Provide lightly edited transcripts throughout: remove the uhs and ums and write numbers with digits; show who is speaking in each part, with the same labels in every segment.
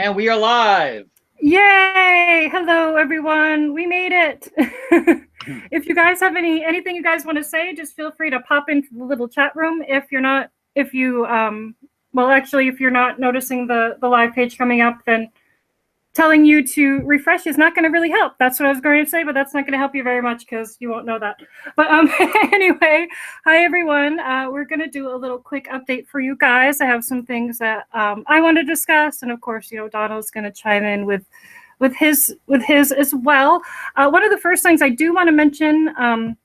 Speaker 1: And we are live.
Speaker 2: Yay! Hello, everyone. We made it. If you guys have anything you guys want to say, just feel free to pop into the little chat room. If you're not, if you, well, actually, if you're not noticing the live page coming up, then telling you to refresh is not going to really help. That's what I was going to say, but that's not going to help you very much because you won't know that. But anyway, hi everyone. We're going to do a little quick update for you guys. I have some things that I want to discuss, and of course, Donald's going to chime in with his as well. One of the first things I do want to mention. I'm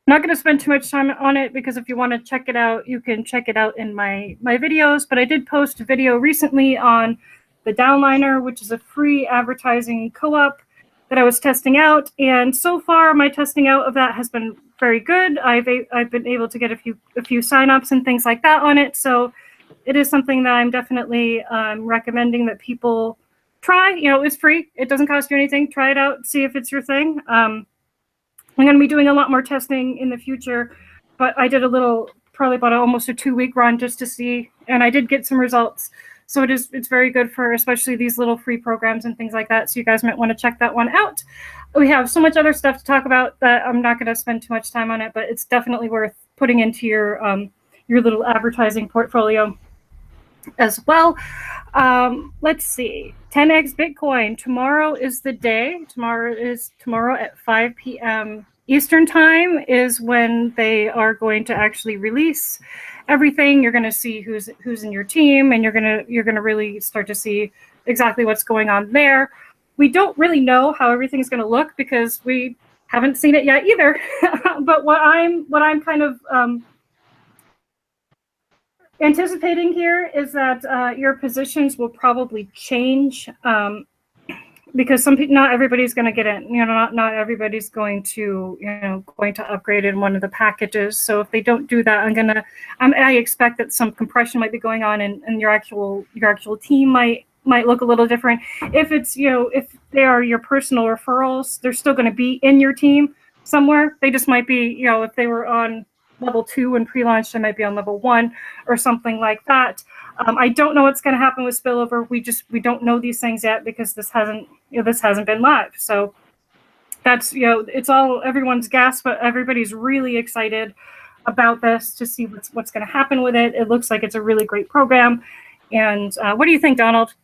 Speaker 2: not going to spend too much time on it because if you want to check it out, you can check it out in my videos. But I did post a video recently on the Downliner, which is a free advertising co-op that I was testing out. And so far, my testing out of that has been very good. I've been able to get a few signups and things like that on it. So it is something that I'm definitely recommending that people try. It's free. It doesn't cost you anything. Try it out. See if it's your thing. I'm going to be doing a lot more testing in the future, but I did probably about almost a 2-week run just to see, and I did get some results. So it's very good for especially these little free programs and things like that. So you guys might want to check that one out. We have so much other stuff to talk about that I'm not going to spend too much time on it, but it's definitely worth putting into your little advertising portfolio as well. Let's see. 10x Bitcoin. Tomorrow is the day. Tomorrow at 5 p.m. Eastern time is when they are going to actually release everything. You're going to see who's in your team, and you're going to really start to see exactly what's going on there. We don't really know how everything's going to look because we haven't seen it yet either. But what I'm kind of anticipating here is that your positions will probably change because not everybody's going to get it. Not everybody's going to upgrade in one of the packages. So if they don't do that, I expect that some compression might be going on, and your actual team might look a little different. If it's if they are your personal referrals, they're still going to be in your team somewhere. They just might be if they were on level 2 and pre-launch, they might be on level 1 or something like that. I don't know what's going to happen with spillover. We don't know these things yet because this hasn't been live. So that's it's all everyone's guess, but everybody's really excited about this to see what's going to happen with it. It looks like it's a really great program. And what do you think, Donald?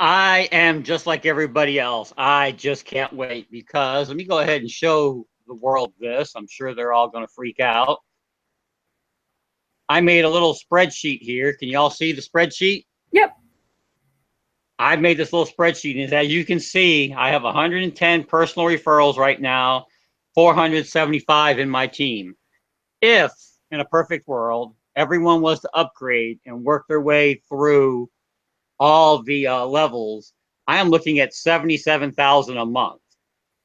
Speaker 1: I am just like everybody else. I just can't wait because let me go ahead and show the world this. I'm sure they're all going to freak out. I made a little spreadsheet here. Can you all see the spreadsheet?
Speaker 2: Yep.
Speaker 1: I made this little spreadsheet, and as you can see, I have 110 personal referrals right now, 475 in my team. If, in a perfect world, everyone was to upgrade and work their way through all the levels, I am looking at 77,000 a month.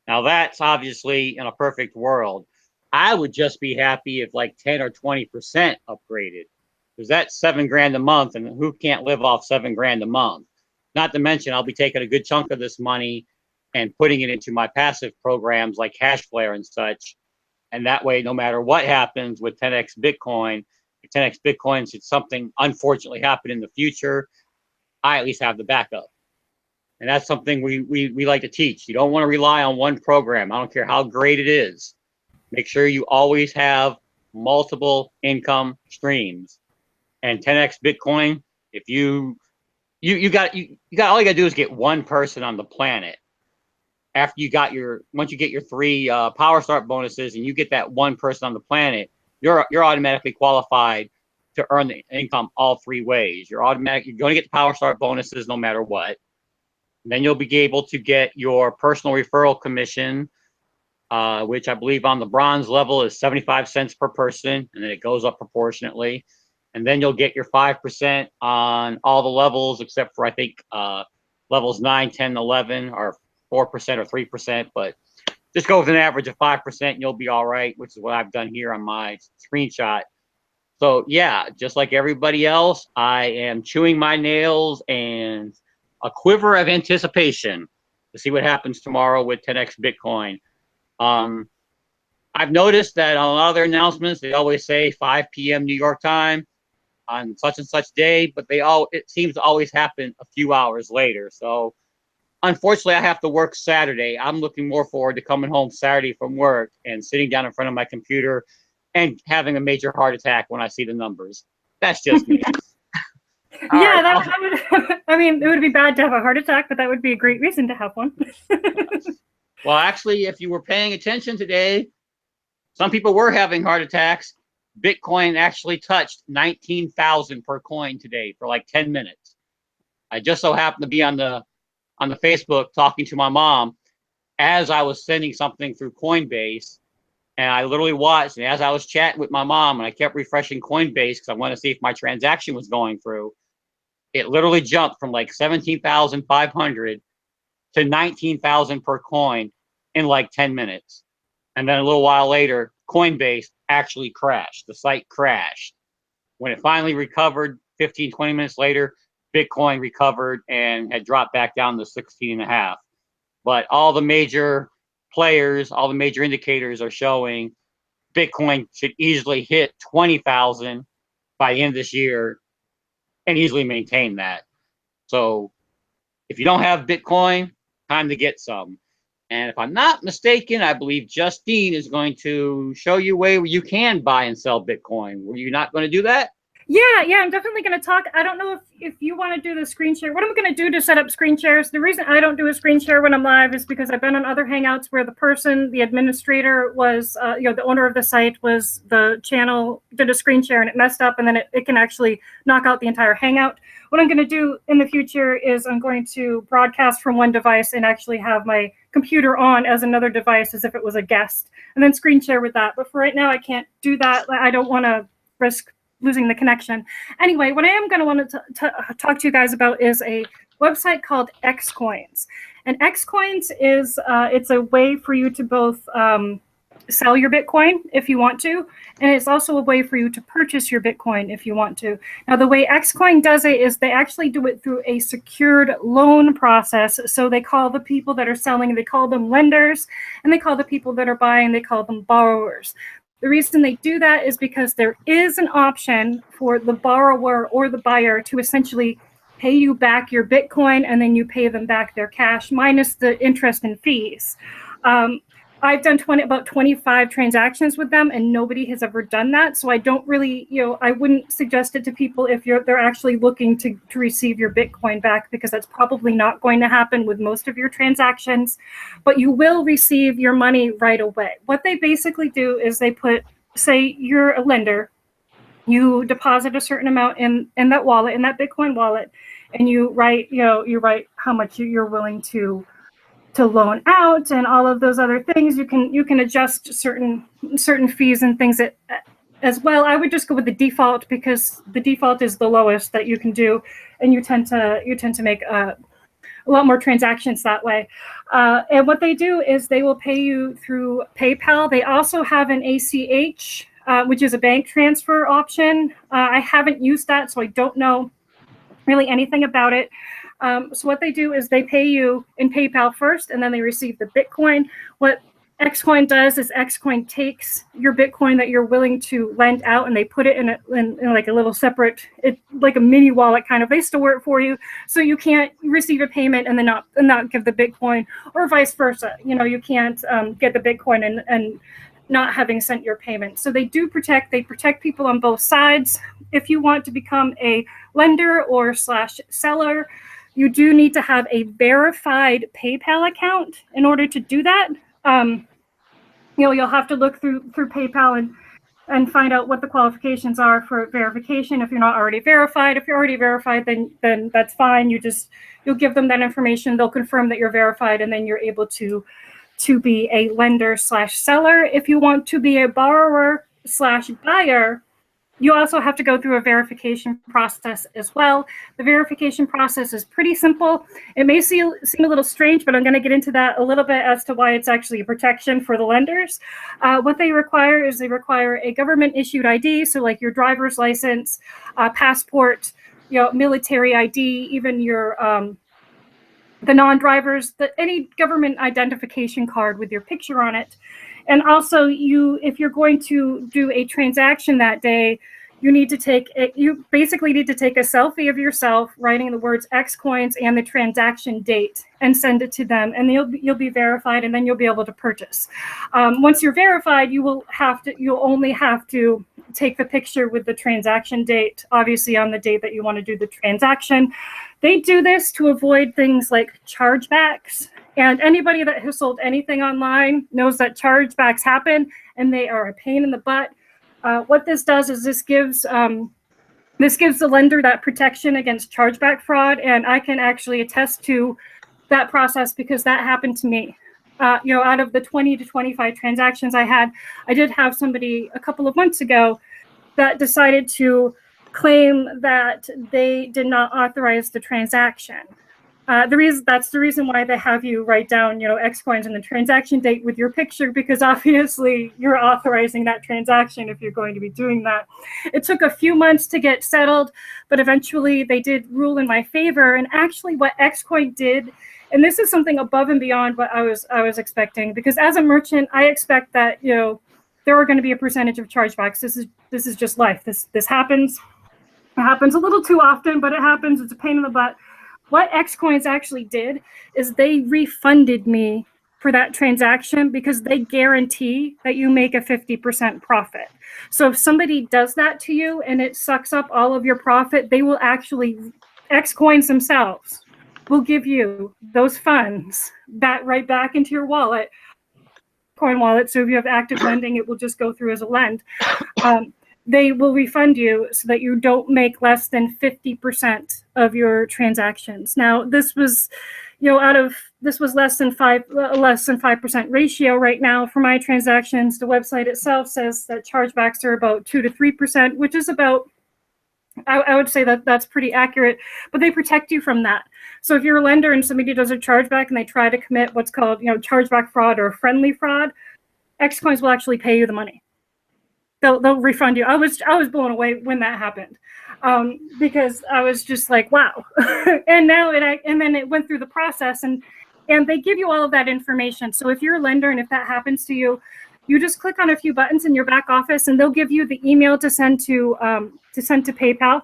Speaker 1: Now that's obviously in a perfect world. I would just be happy if like 10 or 20% upgraded, because that's $7 grand a month, and who can't live off $7 grand a month? Not to mention, I'll be taking a good chunk of this money and putting it into my passive programs like Hashlare and such. And that way, no matter what happens with 10x Bitcoin, if 10x Bitcoin should something unfortunately happen in the future, I at least have the backup. And that's something we like to teach. You don't want to rely on one program. I don't care how great it is. Make sure you always have multiple income streams. And 10x Bitcoin, if you got all you got to do is get one person on the planet. After once you get your 3 power start bonuses and you get that one person on the planet, you're automatically qualified to earn the income all 3 ways. You're going to get the power start bonuses no matter what. And then you'll be able to get your personal referral commission, which I believe on the bronze level is 75 cents per person, and then it goes up proportionately. And then you'll get your 5% on all the levels except for I think levels 9, 10, 11 are 4% or 3%, but just go with an average of 5% and you'll be all right, which is what I've done here on my screenshot. So yeah, just like everybody else, I am chewing my nails and a quiver of anticipation to see what happens tomorrow with 10x Bitcoin. I've noticed that on a lot of their announcements, they always say 5 p.m. New York time. on such and such day, but it seems to always happen a few hours later. So unfortunately, I have to work Saturday. I'm looking more forward to coming home Saturday from work and sitting down in front of my computer and having a major heart attack when I see the numbers. That's just me.
Speaker 2: Yeah, that would, I mean, it would be bad to have a heart attack, but that would be a great reason to have one.
Speaker 1: Well, actually, if you were paying attention today, some people were having heart attacks. Bitcoin actually touched 19,000 per coin today for like 10 minutes. I just so happened to be on the Facebook talking to my mom as I was sending something through Coinbase, and I literally watched. And as I was chatting with my mom, and I kept refreshing Coinbase because I wanted to see if my transaction was going through, it literally jumped from like 17,500 to 19,000 per coin in like 10 minutes. And then a little while later, Coinbase actually crashed. The site crashed. When it finally recovered 15, 20 minutes later, Bitcoin recovered and had dropped back down to 16.5. But all the major players, all the major indicators are showing Bitcoin should easily hit 20,000 by the end of this year and easily maintain that. So if you don't have Bitcoin, time to get some. And if I'm not mistaken, I believe Justine is going to show you a way where you can buy and sell Bitcoin. Were you not going to do that?
Speaker 2: Yeah, I'm definitely going to talk. I don't know if you want to do the screen share. What I'm going to do to set up screen shares, the reason I don't do a screen share when I'm live is because I've been on other Hangouts where the administrator was, the owner of the site was the channel, did a screen share and it messed up, and then it can actually knock out the entire Hangout. What I'm going to do in the future is I'm going to broadcast from one device and actually have my computer on as another device as if it was a guest, and then screen share with that. But for right now, I can't do that. I don't want to risk losing the connection. Anyway, what I am going to want to talk to you guys about is a website called Xcoins. And Xcoins is it's a way for you to both sell your Bitcoin if you want to, and it's also a way for you to purchase your Bitcoin if you want to. Now, the way Xcoin does it is they actually do it through a secured loan process. So they call the people that are selling, they call them lenders, and they call the people that are buying, they call them borrowers. The reason they do that is because there is an option for the borrower or the buyer to essentially pay you back your Bitcoin, and then you pay them back their cash minus the interest and fees. I've done about 25 transactions with them, and nobody has ever done that. So I don't really, I wouldn't suggest it to people if they're actually looking to receive your Bitcoin back, because that's probably not going to happen with most of your transactions. But you will receive your money right away. What they basically do is they say you're a lender, you deposit a certain amount in that wallet, in that Bitcoin wallet, and you write how much you're willing to loan out and all of those other things. You can adjust certain fees and things as well. I would just go with the default, because the default is the lowest that you can do, and you tend to make a lot more transactions that way. And what they do is they will pay you through PayPal. They also have an ACH, which is a bank transfer option. I haven't used that, so I don't know really anything about it. So what they do is they pay you in PayPal first, and then they receive the Bitcoin. What Xcoin does is Xcoin takes your Bitcoin that you're willing to lend out, and they put it in like a little separate, like a mini wallet kind of. They store it for you, so you can't receive a payment and then not give the Bitcoin, or vice versa. You can't get the Bitcoin and not having sent your payment. So they protect people on both sides. If you want to become a lender or /seller, you do need to have a verified PayPal account in order to do that. You'll have to look through PayPal and find out what the qualifications are for verification if you're not already verified. If you're already verified, then that's fine. You'll give them that information. They'll confirm that you're verified, and then you're able to be a lender /seller. If you want to be a borrower /buyer, you also have to go through a verification process as well. The verification process is pretty simple. It may seem a little strange, but I'm going to get into that a little bit as to why it's actually a protection for the lenders. What they require is a government issued ID, so like your driver's license, passport, military ID, even your the non-drivers, any government identification card with your picture on it. And also, if you're going to do a transaction that day, you basically need to take a selfie of yourself writing the words X coins and the transaction date and send it to them, and you'll be verified, and then you'll be able to purchase. Once you're verified, you'll only have to take the picture with the transaction date, obviously on the date that you want to do the transaction. They do this to avoid things like chargebacks, and anybody that has sold anything online knows that chargebacks happen and they are a pain in the butt. What this does is this gives the lender that protection against chargeback fraud, and I can actually attest to that process because that happened to me. Out of the 20 to 25 transactions I had, I did have somebody a couple of months ago that decided to claim that they did not authorize the transaction. That's the reason why they have you write down, X coins and the transaction date with your picture, because obviously you're authorizing that transaction if you're going to be doing that. It took a few months to get settled, but eventually they did rule in my favor. And actually what Xcoin did, and this is something above and beyond what I was expecting, because as a merchant, I expect that, there are going to be a percentage of chargebacks. This is just life. This happens. It happens a little too often, but it happens. It's a pain in the butt. What Xcoins actually did is they refunded me for that transaction because they guarantee that you make a 50% profit. So if somebody does that to you and it sucks up all of your profit, they will actually, Xcoins themselves will give you those funds right back into your wallet, coin wallet. So if you have active lending, it will just go through as a lend. They will refund you so that you don't make less than 50% of your transactions. Now, this was, this was less than 5% ratio right now for my transactions. The website itself says that chargebacks are about 2 to 3%, which is about, I would say that's pretty accurate, but they protect you from that. So if you're a lender and somebody does a chargeback and they try to commit what's called, chargeback fraud or friendly fraud, Xcoins will actually pay you the money. They'll refund you. I was blown away when that happened, because I was just like, wow. And then it went through the process, and they give you all of that information. So if you're a lender and if that happens to you, you just click on a few buttons in your back office, and they'll give you the email to send to PayPal,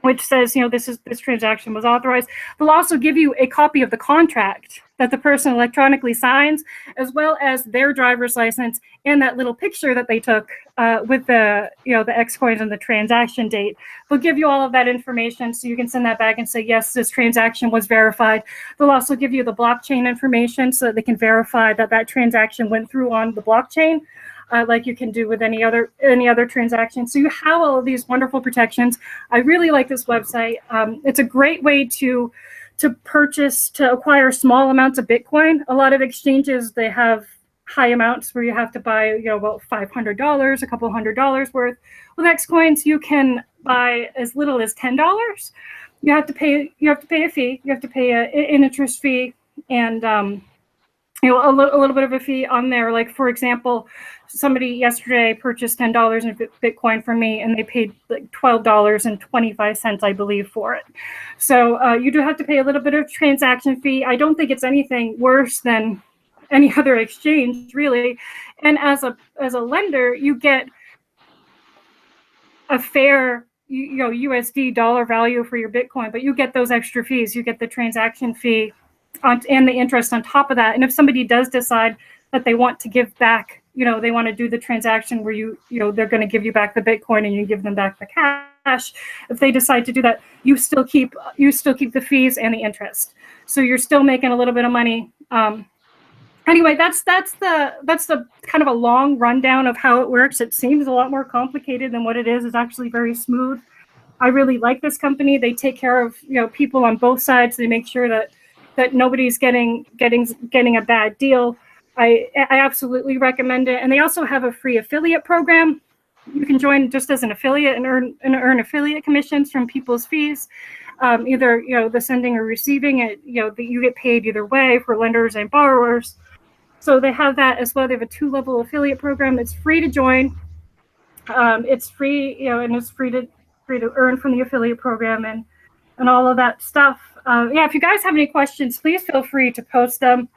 Speaker 2: which says, this transaction was authorized. They'll also give you a copy of the contract that the person electronically signs, as well as their driver's license and that little picture that they took with the X coins and the transaction date. They'll give you all of that information so you can send that back and say, yes, this transaction was verified. They'll also give you the blockchain information so that they can verify that that transaction went through on the blockchain. Like you can do with any other transaction. So you have all of these wonderful protections. I really like this website. It's a great way to acquire small amounts of Bitcoin. A lot of exchanges, they have high amounts where you have to buy, about $500, a couple $100 worth. With Xcoins, you can buy as little as $10. You have to pay a fee. You have to pay an interest fee and a little bit of a fee on there. Like, for example, somebody yesterday purchased $10 in Bitcoin from me, and they paid like $12.25, I believe, for it. So you do have to pay a little bit of transaction fee. I don't think it's anything worse than any other exchange, really. And as a lender, you get a fair USD dollar value for your Bitcoin, but you get those extra fees. You get the transaction fee and the interest on top of that. And if somebody does decide that they want to give back, they want to do the transaction where they're going to give you back the Bitcoin and you give them back the cash. If they decide to do that, you still keep the fees and the interest. So you're still making a little bit of money. Anyway, that's the kind of a long rundown of how it works. It seems a lot more complicated than what it is. It's actually very smooth. I really like this company. They take care of people on both sides. They make sure that nobody's getting a bad deal. I absolutely recommend it. And they also have a free affiliate program. You can join just as an affiliate and earn affiliate commissions from people's fees. Either the sending or receiving it. You get paid either way for lenders and borrowers. So they have that as well. They have a 2-level affiliate program. It's free to join. It's free, and it's free to earn from the affiliate program and all of that stuff. If you guys have any questions, please feel free to post them.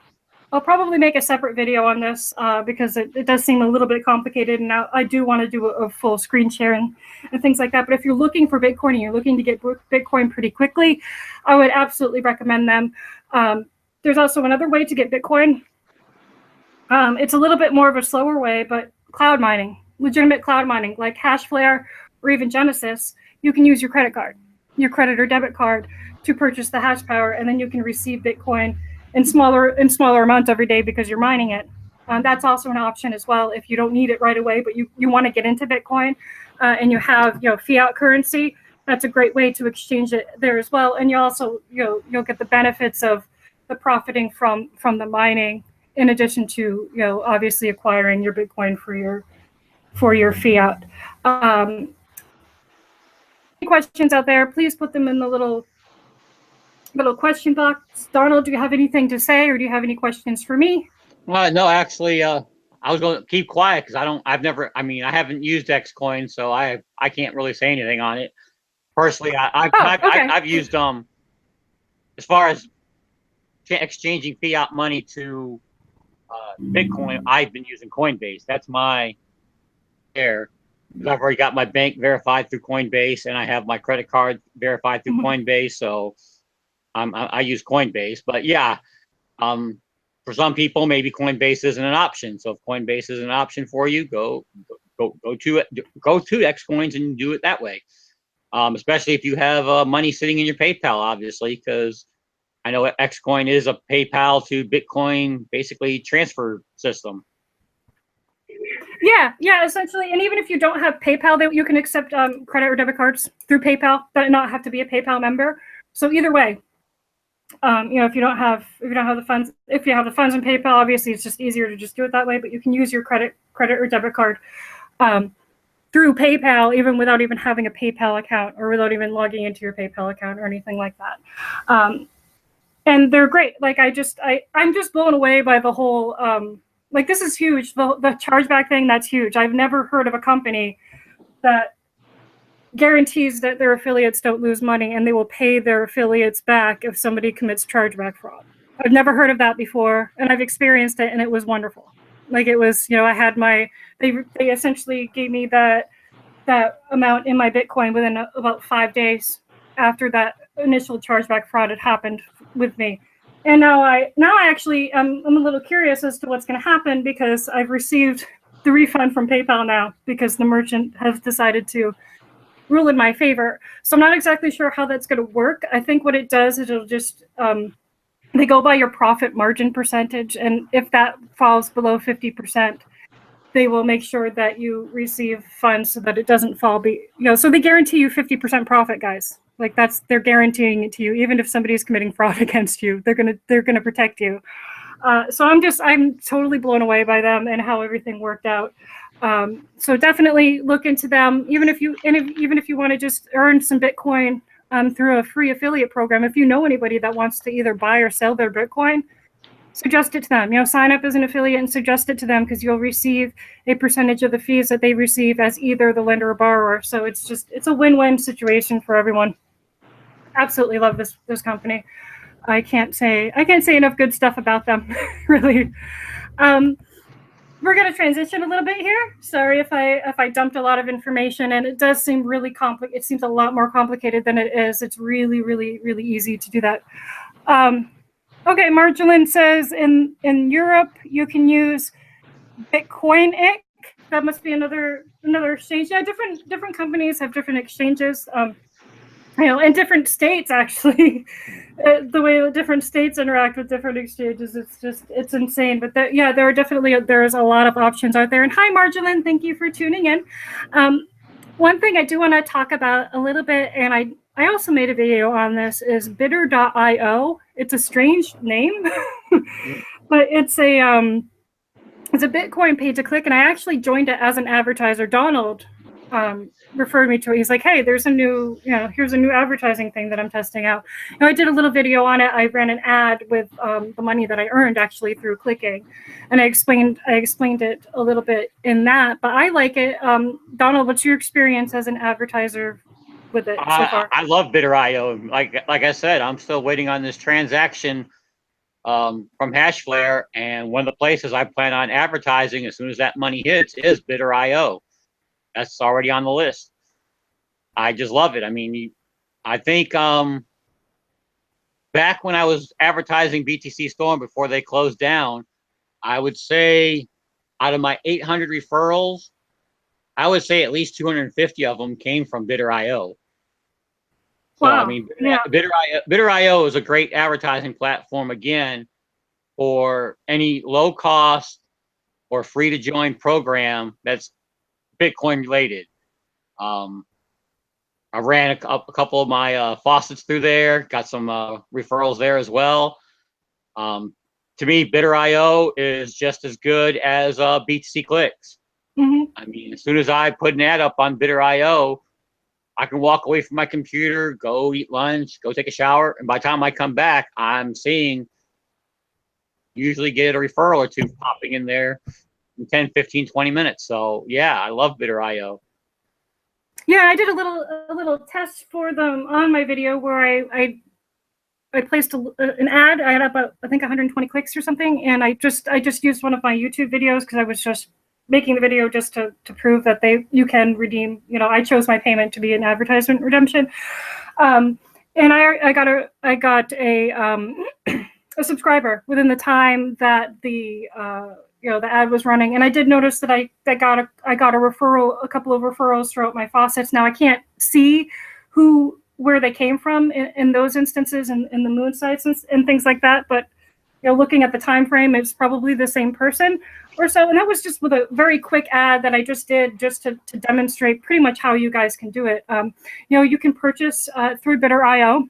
Speaker 2: I'll probably make a separate video on this because it does seem a little bit complicated, and I do want to do a full screen share and things like that. But if you're looking for Bitcoin and you're looking to get Bitcoin pretty quickly, I would absolutely recommend them. There's also another way to get Bitcoin. It's a little bit more of a slower way, but cloud mining, legitimate cloud mining, like Hashlare or even Genesis, you can use your credit card, your credit or debit card to purchase the hash power, and then you can receive Bitcoin in smaller amounts every day because you're mining it. That's also an option as well if you don't need it right away, but you want to get into Bitcoin and you have fiat currency. That's a great way to exchange it there as well, and you also you'll get the benefits of the profiting from the mining, in addition to obviously acquiring your Bitcoin for your fiat. Any questions out there? Please put them in the little question box. Donald, do you have anything to say, or do you have any questions for me?
Speaker 1: No, actually, I was going to keep quiet because I haven't used Xcoin, so I can't really say anything on it. Personally, I've used as far as exchanging fiat money to Bitcoin, I've been using Coinbase. That's my share. I've already got my bank verified through Coinbase, and I have my credit card verified through Coinbase. So I use Coinbase. But yeah, for some people, maybe Coinbase isn't an option. So if Coinbase is an option for you, go to Xcoins and do it that way. Especially if you have money sitting in your PayPal, obviously, because I know Xcoin is a PayPal to Bitcoin basically transfer system.
Speaker 2: Yeah, essentially. And even if you don't have PayPal, you can accept credit or debit cards through PayPal, but not have to be a PayPal member. So either way, if you have the funds in PayPal, obviously it's just easier to just do it that way. But you can use your credit or debit card through PayPal, even without even having a PayPal account or without even logging into your PayPal account or anything like that. And they're great. Like I'm just blown away by the whole. Like this is huge. The chargeback thing, that's huge. I've never heard of a company that guarantees that their affiliates don't lose money and they will pay their affiliates back if somebody commits chargeback fraud. I've never heard of that before, and I've experienced it, and it was wonderful. Like it was, I had they essentially gave me that amount in my Bitcoin within about 5 days after that initial chargeback fraud had happened with me. And now I actually I'm a little curious as to what's going to happen, because I've received the refund from PayPal now because the merchant has decided to rule in my favor. So I'm not exactly sure how that's going to work. I think what it does is it'll just they go by your profit margin percentage, and if that falls below 50%, they will make sure that you receive funds so that it doesn't fall. So they guarantee you 50% profit, guys. Like they're guaranteeing it to you, even if somebody's committing fraud against you. They're gonna protect you. So I'm totally blown away by them and how everything worked out. So definitely look into them, even if you want to just earn some Bitcoin through a free affiliate program. If you know anybody that wants to either buy or sell their Bitcoin, suggest it to them. Sign up as an affiliate and suggest it to them, because you'll receive a percentage of the fees that they receive as either the lender or borrower. So it's a win-win situation for everyone. Absolutely love this company. I can't say enough good stuff about them, really. We're going to transition a little bit here. Sorry if I dumped a lot of information, and it does seem really complicated. It seems a lot more complicated than it is. It's really, really, really easy to do that. Okay, Marjolin says in Europe you can use Bitcoin-ic. That must be another exchange. Yeah, different companies have different exchanges. In different states, actually, the way different states interact with different exchanges, it's insane. But there's a lot of options out there. And hi, Marjolin, thank you for tuning in. One thing I do want to talk about a little bit, and I also made a video on this, is bitter.io. It's a strange name, but it's a Bitcoin pay-to-click, and I actually joined it as an advertiser. Donald referred me to it. He's like, hey, there's here's a new advertising thing that I'm testing out. I did a little video on it. I ran an ad with the money that I earned actually through clicking, and I explained it a little bit in that. But I like it. Donald, what's your experience as an advertiser with it so far?
Speaker 1: I love Bitter.io. Like I said, I'm still waiting on this transaction from Hashlare, and one of the places I plan on advertising as soon as that money hits is Bidder.io. That's already on the list. I just love it. I mean, I think back when I was advertising BTC Storm before they closed down, I would say out of my 800 referrals, I would say at least 250 of them came from Bidder.io. So,
Speaker 2: Wow.
Speaker 1: I mean,
Speaker 2: Yeah.
Speaker 1: Bidder.io is a great advertising platform, again, for any low cost or free to join program that's Bitcoin related. I ran a couple of my faucets through there, got some referrals there as well. To me, Bidder.io is just as good as BTC Clicks. I mean, as soon as I put an ad up on Bidder.io, I can walk away from my computer, go eat lunch, go take a shower, and by the time I come back, I'm seeing usually get a referral or two popping in there in 10, 15, 20 minutes. So yeah, I love Bidder.io.
Speaker 2: Yeah, I did a little test for them on my video where I placed an ad. I had about, I think, 120 clicks or something, and I just used one of my YouTube videos because I was just making the video just to prove that you can redeem. You know, I chose my payment to be an advertisement redemption, and I got a subscriber within the time that the the ad was running, and I did notice that I got a referral, a couple of referrals throughout my faucets. Now I can't see where they came from in those instances and in the moon sites and things like that, but looking at the time frame, it's probably the same person or so. And that was just with a very quick ad that I just did just to demonstrate pretty much how you guys can do it. You can purchase through Bidder.io,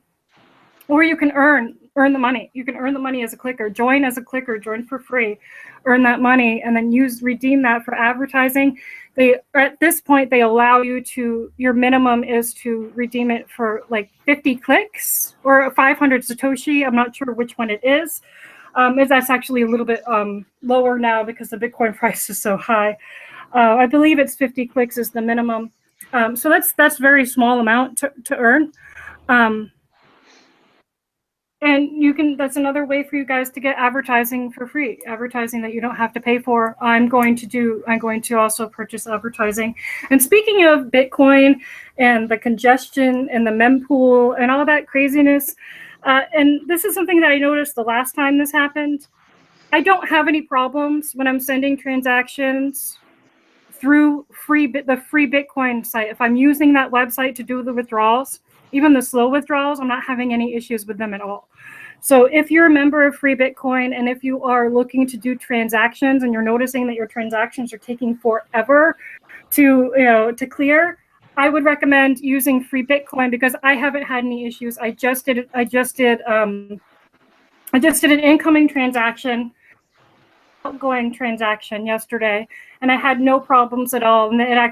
Speaker 2: or you can earn the money. You can earn the money as a clicker, join as a clicker, join for free, earn that money, and then redeem that for advertising. At this point, they allow you to, your minimum is to redeem it for like 50 clicks or 500 Satoshi. I'm not sure which one it is. That's actually a little bit lower now because the Bitcoin price is so high. I believe it's 50 clicks is the minimum. So that's very small amount to earn. And that's another way for you guys to get advertising for free, advertising that you don't have to pay for. I'm going to also purchase advertising. And speaking of Bitcoin and the congestion and the mempool and all that craziness, and this is something that I noticed the last time this happened. I don't have any problems when I'm sending transactions through the free Bitcoin site. If I'm using that website to do the withdrawals, even the slow withdrawals, I'm not having any issues with them at all. So if you're a member of Free Bitcoin, and if you are looking to do transactions and you're noticing that your transactions are taking forever to clear, I would recommend using Free Bitcoin because I haven't had any issues. I just did an incoming transaction, outgoing transaction yesterday, and I had no problems at all. And I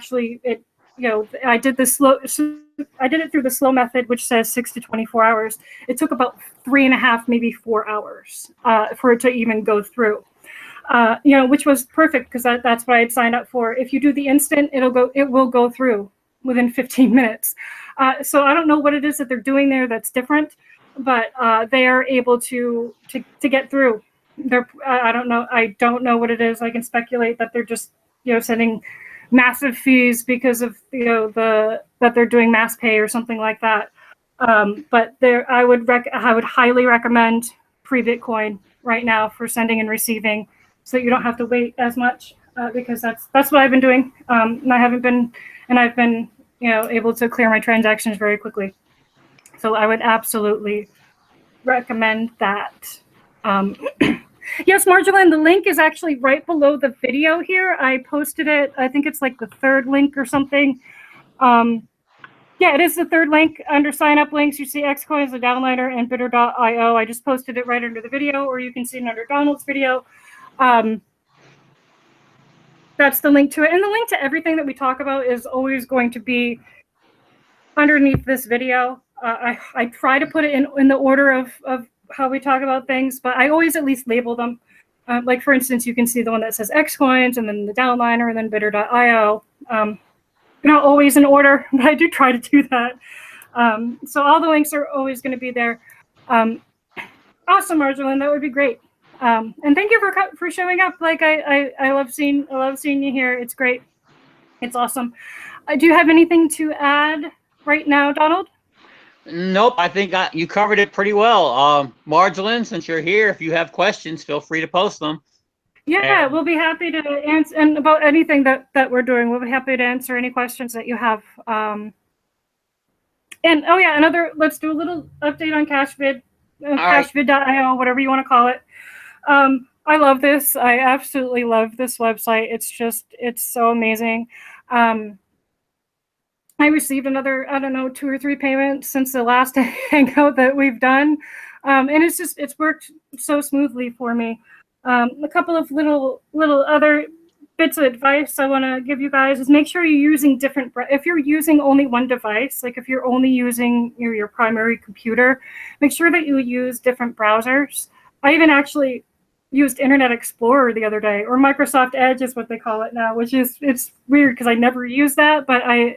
Speaker 2: did it through the slow method, which says 6 to 24 hours. It took about 3.5, maybe 4 hours for it to even go through. Which was perfect because that's what I had signed up for. If you do the instant, it will go through within 15 minutes. So I don't know what it is that they're doing there that's different, but they are able to get through. I don't know what it is. I can speculate that they're just sending massive fees because of that they're doing mass pay or something like that. But I would highly recommend Free Bitcoin right now for sending and receiving, so that you don't have to wait as much because that's what I've been doing. And I've been able to clear my transactions very quickly. So I would absolutely recommend that. Yes, Marjolaine, the link is actually right below the video here. I posted it. I think it's like the third link or something. Yeah, it is the third link under sign up links. You see Xcoins, the Downliner, and Bidder.io. I just posted it right under the video, or you can see it under Donald's video. That's the link to it. And the link to everything that we talk about is always going to be underneath this video. I try to put it in the order of how we talk about things, but I always at least label them. Like, for instance, you can see the one that says Xcoins, and then the Downliner, and then Bidder.io. Not always in order, but I do try to do that. So all the links are always going to be there. Awesome, Marjolin. That would be great. And thank you for showing up. Like I love seeing you here. It's great. It's awesome. Do you have anything to add right now, Donald?
Speaker 1: Nope, I think you covered it pretty well. Marjolin, since you're here, if you have questions, feel free to post them.
Speaker 2: Yeah, we'll be happy to answer, and about anything that we're doing, we'll be happy to answer any questions that you have. And oh yeah, let's do a little update on CashVid, cashvid.io, whatever you want to call it. I love this. I absolutely love this website. It's so amazing. I received another, I don't know, 2 or 3 payments since the last hangout that we've done. And it's worked so smoothly for me. A couple of little other bits of advice I want to give you guys is make sure you're using if you're using only one device, like if you're only using your primary computer, make sure that you use different browsers. I even actually used Internet Explorer the other day, or Microsoft Edge is what they call it now, it's weird because I never used that, but I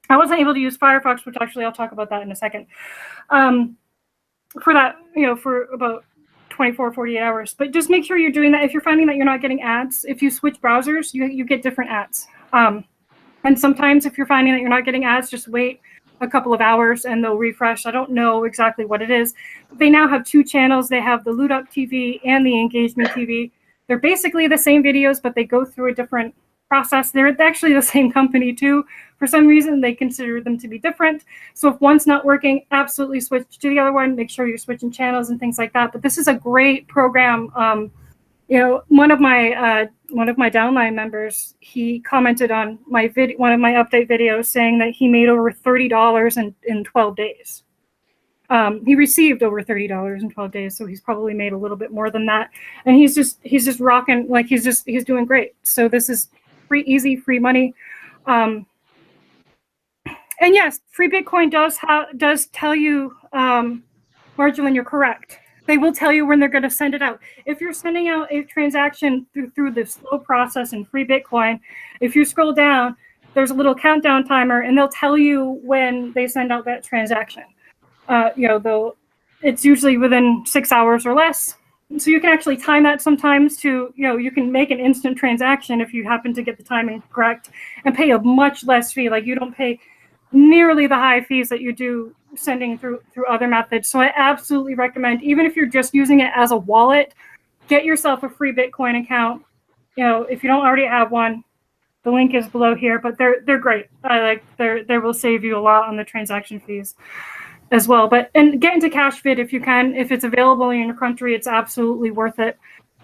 Speaker 2: wasn't able to use Firefox, which actually I'll talk about that in a second. For that, for about 24, 48 hours. But just make sure you're doing that. If you're finding that you're not getting ads, if you switch browsers, you get different ads. And sometimes if you're finding that you're not getting ads, just wait a couple of hours and they'll refresh. I don't know exactly what it is. They now have 2 channels. They have the Loot Up TV and the Engagement TV. They're basically the same videos, but they go through a different process. They're actually the same company too. For some reason, they consider them to be different. So if one's not working, absolutely switch to the other one. Make sure you're switching channels and things like that. But this is a great program. One of my downline members, he commented on one of my update videos saying that he made over $30 in 12 days. He received over $30 in 12 days, so he's probably made a little bit more than that. And he's just rocking, like he's doing great. So this is easy, free money. And yes, free Bitcoin does tell you, Marjolin, you're correct. They will tell you when they're going to send it out. If you're sending out a transaction through the slow process in free Bitcoin, if you scroll down, there's a little countdown timer, and they'll tell you when they send out that transaction. It's usually within 6 hours or less. So you can actually time that sometimes to, you can make an instant transaction if you happen to get the timing correct and pay a much less fee. Like you don't pay nearly the high fees that you do sending through other methods. So I absolutely recommend, even if you're just using it as a wallet, get yourself a free Bitcoin account. If you don't already have one, the link is below here, but they're great. They will save you a lot on the transaction fees as well. And get into CashVid if you can. If it's available in your country, it's absolutely worth it.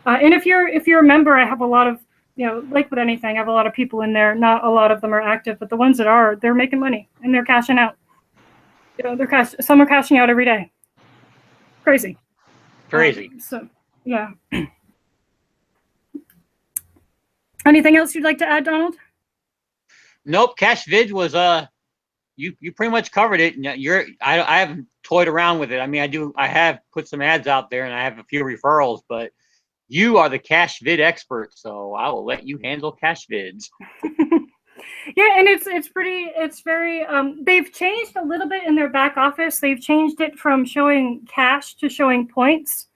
Speaker 2: And if you're a member, I have a lot of, like with anything, I have a lot of people in there. Not a lot of them are active, but the ones that are, they're making money and they're cashing out. Some are cashing out every day. Crazy. So yeah. Anything else you'd like to add, Donald?
Speaker 1: Nope. CashVid was you pretty much covered it. I haven't toyed around with it. I mean, I have put some ads out there and I have a few referrals, but you are the CashVid expert, so I will let you handle CashVids.
Speaker 2: Yeah, and it's very they've changed a little bit in their back office. They've changed it from showing cash to showing points.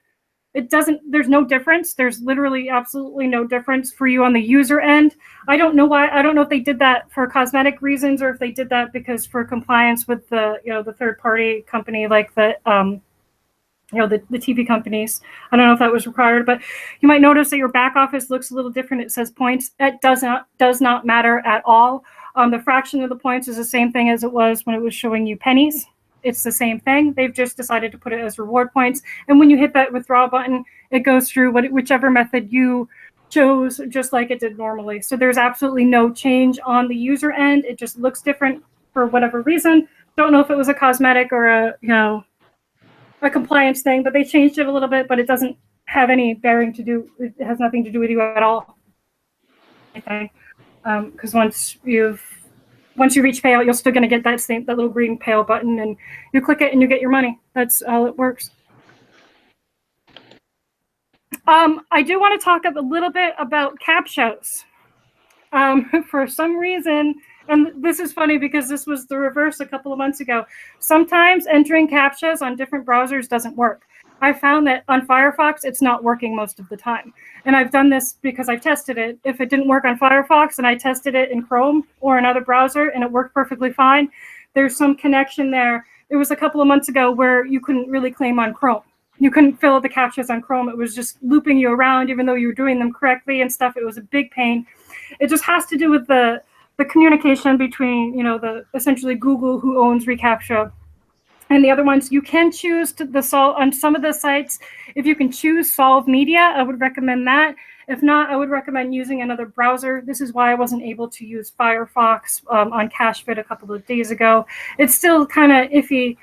Speaker 2: There's no difference. There's literally absolutely no difference for you on the user end. I don't know why. I don't know if they did that for cosmetic reasons or if they did that because for compliance with the third party company, like the TV companies. I don't know if that was required, but you might notice that your back office looks a little different. It says points. It does not matter at all. The fraction of the points is the same thing as it was when it was showing you pennies. It's the same thing. They've just decided to put it as reward points. And when you hit that withdraw button, it goes through whichever method you chose, just like it did normally. So there's absolutely no change on the user end. It just looks different for whatever reason. Don't know if it was a cosmetic or a compliance thing, but they changed it a little bit, but it doesn't have any bearing to do, it has nothing to do with you at all. Because once you reach payout, you're still going to get that little green payout button, and you click it and you get your money. That's all it works. I do want to talk a little bit about CAPTCHAs. For some reason, and this is funny because this was the reverse a couple of months ago. Sometimes entering CAPTCHAs on different browsers doesn't work. I found that on Firefox, it's not working most of the time. And I've done this because I tested it. If it didn't work on Firefox and I tested it in Chrome or another browser and it worked perfectly fine, there's some connection there. It was a couple of months ago where you couldn't really claim on Chrome. You couldn't fill out the CAPTCHAs on Chrome. It was just looping you around even though you were doing them correctly and stuff. It was a big pain. It just has to do with the communication between, you know, the essentially Google, who owns reCAPTCHA, and the other ones. You can choose to solve on some of the sites. If you can choose Solve Media, I would recommend that. If not, I would recommend using another browser. This is why I wasn't able to use Firefox on CashFit a couple of days ago. It's still kind of iffy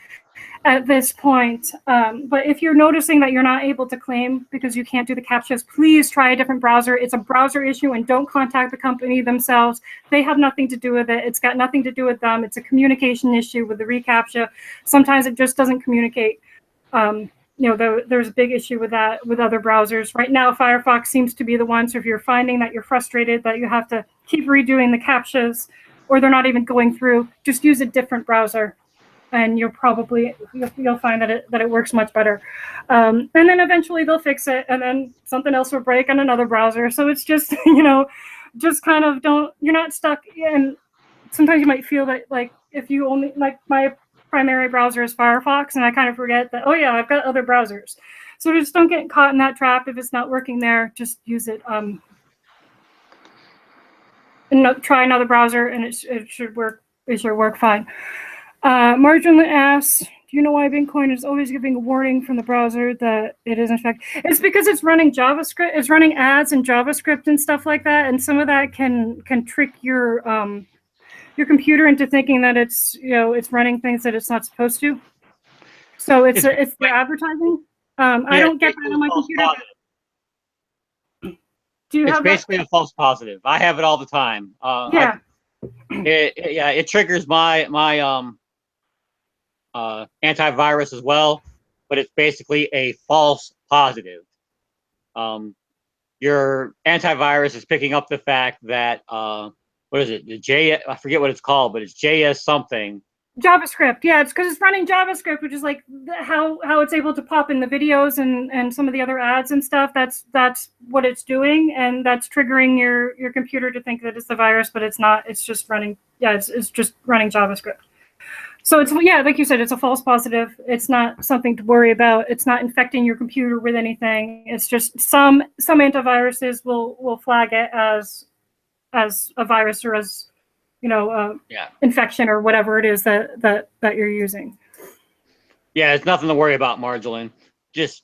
Speaker 2: at this point. But if you're noticing that you're not able to claim because you can't do the CAPTCHAs, please try a different browser. It's a browser issue, and don't contact the company themselves. They have nothing to do with it. It's got nothing to do with them. It's a communication issue with the reCAPTCHA. Sometimes it just doesn't communicate. You know, there's a big issue with that with other browsers. Right now, Firefox seems to be the one. So if you're finding that you're frustrated, that you have to keep redoing the CAPTCHAs, or they're not even going through, just use a different browser, and you'll find that it works much better. And then eventually they'll fix it, and then something else will break on another browser. So it's just, you know, just kind of you're not stuck. And sometimes you might feel that, like, if you only, like, my primary browser is Firefox, and I kind of forget that, oh yeah, I've got other browsers. So just don't get caught in that trap. If it's not working there, just use it. And try another browser, and it should work. It should work fine. Marjorie asks, do you know why Bitcoin is always giving a warning from the browser that it is in fact? It's because it's running JavaScript. It's running ads and JavaScript and stuff like that, and some of that can trick your computer into thinking that it's, you know, it's running things that it's not supposed to. So it's the advertising. I don't get that on my computer. Do you have
Speaker 1: basically a false positive. I have it all the time.
Speaker 2: Yeah.
Speaker 1: It triggers my antivirus as well, but it's basically a false positive. Your antivirus is picking up the fact that what is it? I forget what it's called, but it's JS something.
Speaker 2: JavaScript, yeah, it's because it's running JavaScript, which is like how it's able to pop in the videos and some of the other ads and stuff. That's what it's doing, and that's triggering your computer to think that it's the virus, but it's not. It's just running. Yeah, it's just running JavaScript. So it's, yeah, like you said, it's a false positive. It's not something to worry about. It's not infecting your computer with anything. It's just some antiviruses will flag it as a virus, or as, you know, infection, or whatever it is that you're using.
Speaker 1: Yeah, it's nothing to worry about, Marjolaine.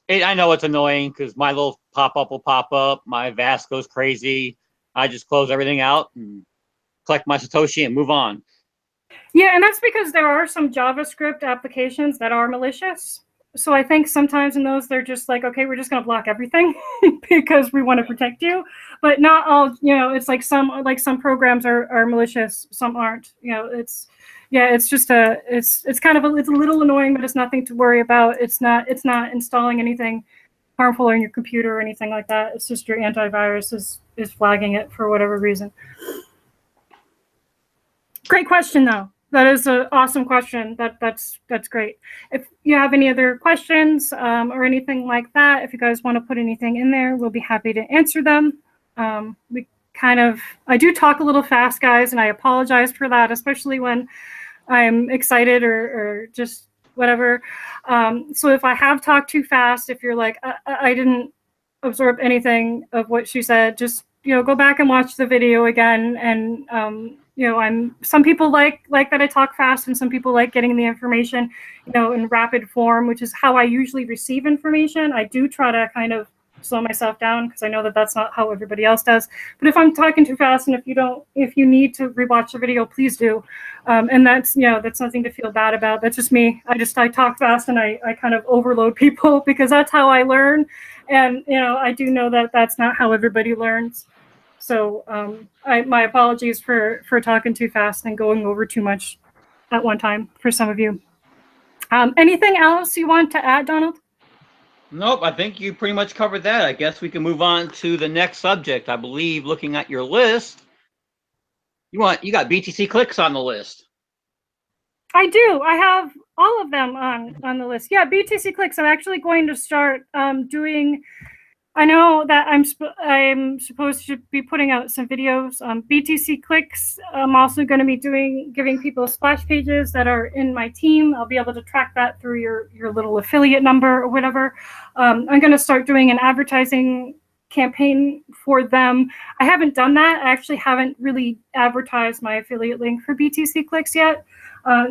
Speaker 1: I know it's annoying because my little pop-up will pop up. My VAS goes crazy. I just close everything out and collect my Satoshi and move on.
Speaker 2: Yeah, and that's because there are some JavaScript applications that are malicious. So I think sometimes in those, they're just like, okay, we're just going to block everything because we want to protect you. But not all, you know, it's like some programs are malicious, some aren't. You know, it's just it's kind of it's a little annoying, but it's nothing to worry about. It's not installing anything harmful on your computer or anything like that. It's just your antivirus is flagging it for whatever reason. Great question, though. That is an awesome question. That's great. If you have any other questions or anything like that, if you guys want to put anything in there, we'll be happy to answer them. I do talk a little fast, guys, and I apologize for that, especially when I'm excited or just whatever. So if I have talked too fast, if you're like, I didn't absorb anything of what she said, just, you know, go back and watch the video again. And you know, some people like that I talk fast, and some people like getting the information, you know, in rapid form, which is how I usually receive information. I do try to kind of slow myself down because I know that that's not how everybody else does. But if I'm talking too fast, and if you need to rewatch the video, please do. And that's, you know, that's nothing to feel bad about. That's just me. I talk fast, and I kind of overload people because that's how I learn. And, you know, I do know that that's not how everybody learns. So my apologies for talking too fast and going over too much at one time for some of you. Anything else you want to add, Donald?
Speaker 1: Nope, I think you pretty much covered that. I guess we can move on to the next subject. I believe, looking at your list, You got BTC Clicks on the list.
Speaker 2: I do. I have all of them on the list. Yeah, BTC Clicks. I'm actually going to start doing. I know that I'm supposed to be putting out some videos on BTC Clicks. I'm also going to be giving people splash pages that are in my team. I'll be able to track that through your little affiliate number or whatever. I'm going to start doing an advertising campaign for them. I haven't done that. I actually haven't really advertised my affiliate link for BTC Clicks yet.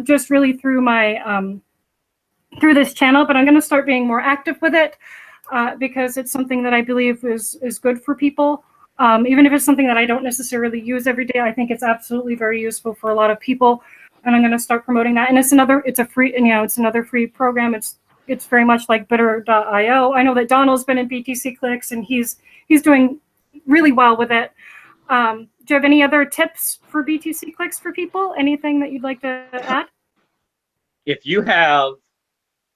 Speaker 2: Just really through my through this channel, but I'm going to start being more active with it because it's something that I believe is good for people. Even if it's something that I don't necessarily use every day, I think it's absolutely very useful for a lot of people, and I'm going to start promoting that. And it's a free, and it's another free program. It's very much like Bitter.io. I know that Donald's been in BTC Clicks, and he's doing really well with it. Do you have any other tips for BTC Clicks for people? Anything that you'd like to add?
Speaker 1: If you have